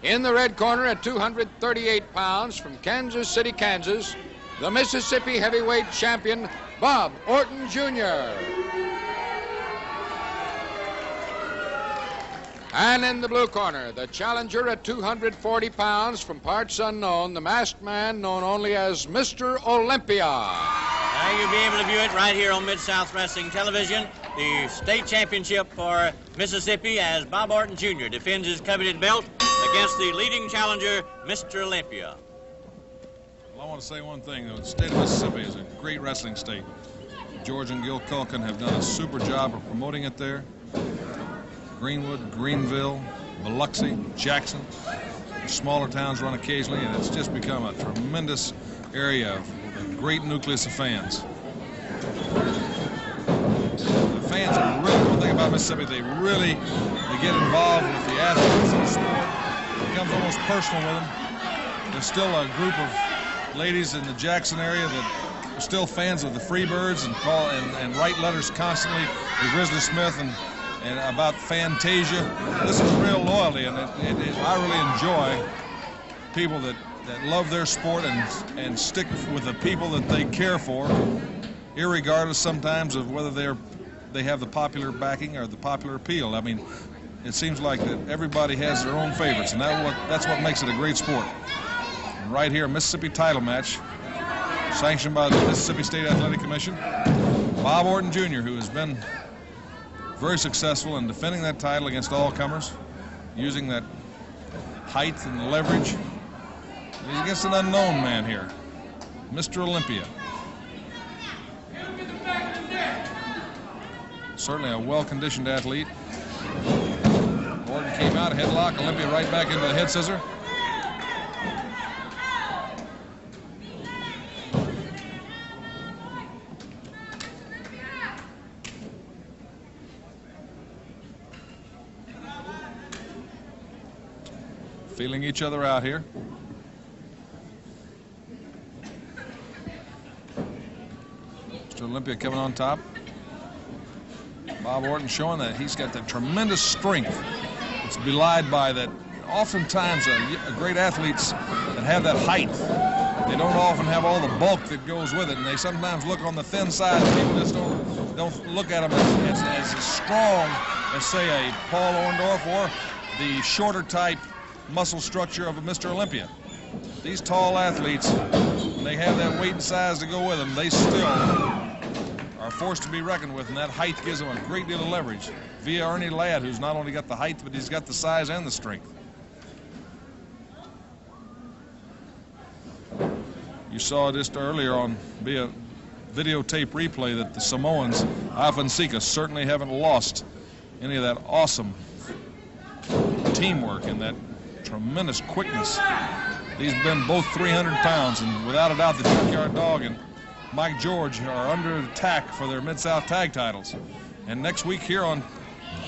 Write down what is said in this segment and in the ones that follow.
In the red corner at 238 pounds from Kansas City, Kansas, the Mississippi heavyweight champion, Bob Orton, Jr. And in the blue corner, the challenger at 240 pounds from parts unknown, the masked man known only as Mr. Olympia. Now you'll be able to view it right here on Mid-South Wrestling Television. The state championship for Mississippi as Bob Orton Jr. defends his coveted belt against the leading challenger, Mr. Olympia. Well, I want to say one thing, though. The state of Mississippi is a great wrestling state. George and Gil Culkin have done a super job of promoting it there. Greenwood, Greenville, Biloxi, Jackson, smaller towns run occasionally, and it's just become a tremendous area of a great nucleus of fans. The fans are really, one thing about Mississippi, they get involved with the athletes and the sport. It becomes almost personal with them. There's still a group of ladies in the Jackson area that are still fans of the Freebirds and call and write letters constantly to Grizzly Smith and about Fantasia. This is real loyalty, and I really enjoy people that love their sport and stick with the people that they care for, irregardless sometimes of whether they have the popular backing or the popular appeal. I mean, it seems like that everybody has their own favorites, and that's what makes it a great sport. And right here, a Mississippi title match, sanctioned by the Mississippi State Athletic Commission. Bob Orton Jr., who has been very successful in defending that title against all comers, using that height and leverage. He's against an unknown man here, Mr. Olympia. Certainly a well-conditioned athlete. Orton came out, headlock, Olympia right back into the head scissor. Feeling each other out here. Mr. Olympia coming on top. Bob Orton showing that he's got that tremendous strength. It's belied by that oftentimes great athletes that have that height, they don't often have all the bulk that goes with it, and they sometimes look on the thin side, and people just don't look at them as strong as, say, a Paul Orndorff or the shorter type muscle structure of a Mr. Olympia. These tall athletes, when they have that weight and size to go with them, they still are forced to be reckoned with, and that height gives them a great deal of leverage via Ernie Ladd, who's not only got the height, but he's got the size and the strength. You saw just earlier on via videotape replay that the Samoans, Afonseca, certainly haven't lost any of that awesome teamwork and that tremendous quickness. These have been both 300 pounds, and without a doubt the Junkyard Dog and Mike George are under attack for their Mid-South tag titles. And next week here on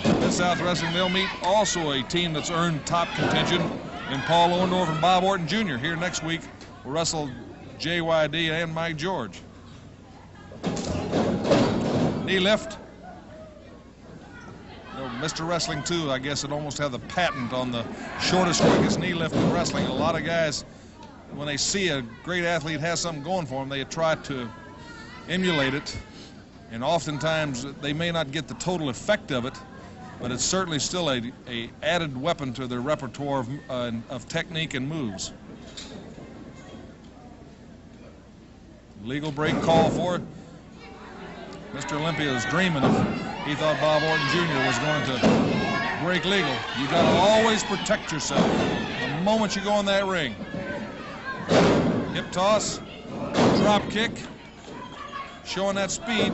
Mid-South Wrestling, they'll meet also a team that's earned top contention in Paul Orndorff and Bob Orton Jr. Here next week will wrestle JYD and Mike George. Knee lift. Mr. Wrestling 2, I guess, it almost had the patent on the shortest, quickest knee lift in wrestling. A lot of guys, when they see a great athlete has something going for them, they try to emulate it. And oftentimes, they may not get the total effect of it, but it's certainly still a added weapon to their repertoire of technique and moves. Legal break call for it. Mr. Olympia is dreaming of it. He thought Bob Orton Jr. was going to break legal. You got to always protect yourself the moment you go in that ring. Hip toss, drop kick, showing that speed.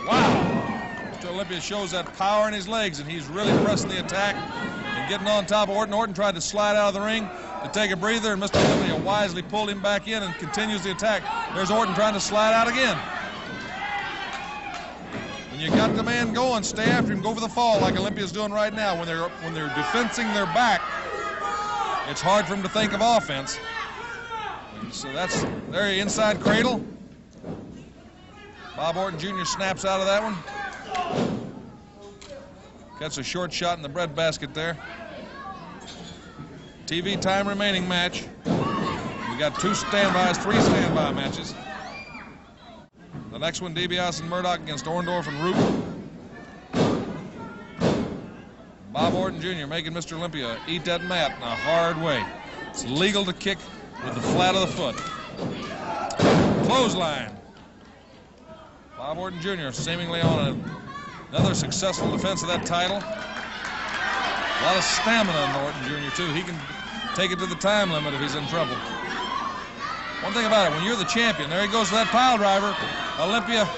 Wow! Mr. Olympia shows that power in his legs, and he's really pressing the attack and getting on top of Orton. Orton tried to slide out of the ring to take a breather, and Mr. Olympia wisely pulled him back in and continues the attack. There's Orton trying to slide out again. When you got the man going, stay after him, go for the fall like Olympia's doing right now. When they're defensing their back, it's hard for them to think of offense. And so that's there, inside cradle. Bob Orton Jr. snaps out of that one. Cuts a short shot in the breadbasket there. TV time remaining match. We got 2 standbys, 3 standby matches. The next one, DiBiase and Murdoch against Orndorff and Root. Bob Orton Jr. making Mr. Olympia eat that mat in a hard way. It's legal to kick with the flat of the foot. Clothesline. Bob Orton Jr. seemingly on another successful defense of that title. A lot of stamina in Orton Jr. too. He can take it to the time limit if he's in trouble. One thing about it, when you're the champion, there he goes to that pile driver. Olympia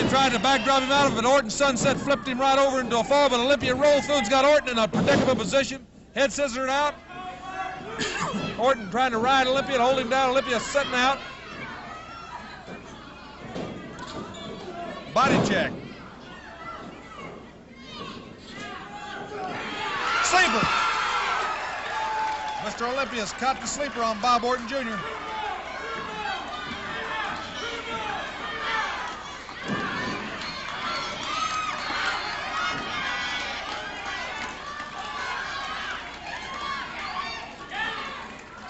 tried to backdrop him out of it, but Orton sunset flipped him right over into a fall, but Olympia rolled through and got Orton in a predicament position. Head scissored out. Orton trying to ride Olympia and hold him down. Olympia sitting out. Body check. Sleeper. Mr. Olympia's caught the sleeper on Bob Orton Jr.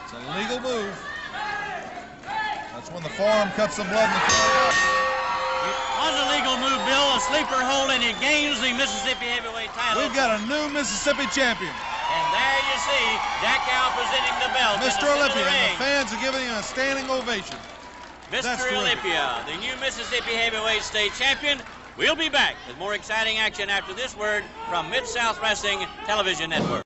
It's a legal move. That's when the forearm cuts the blood in the corner. It was a legal move, Bill. A sleeper hold, and it gains the Mississippi heavyweight title. We've got a new Mississippi champion. And there you see Jack Al presenting the belt. Mr. Olympia, and the fans are giving him a standing ovation. Mr. Olympia, the new Mississippi heavyweight state champion. We'll be back with more exciting action after this word from Mid-South Wrestling Television Network.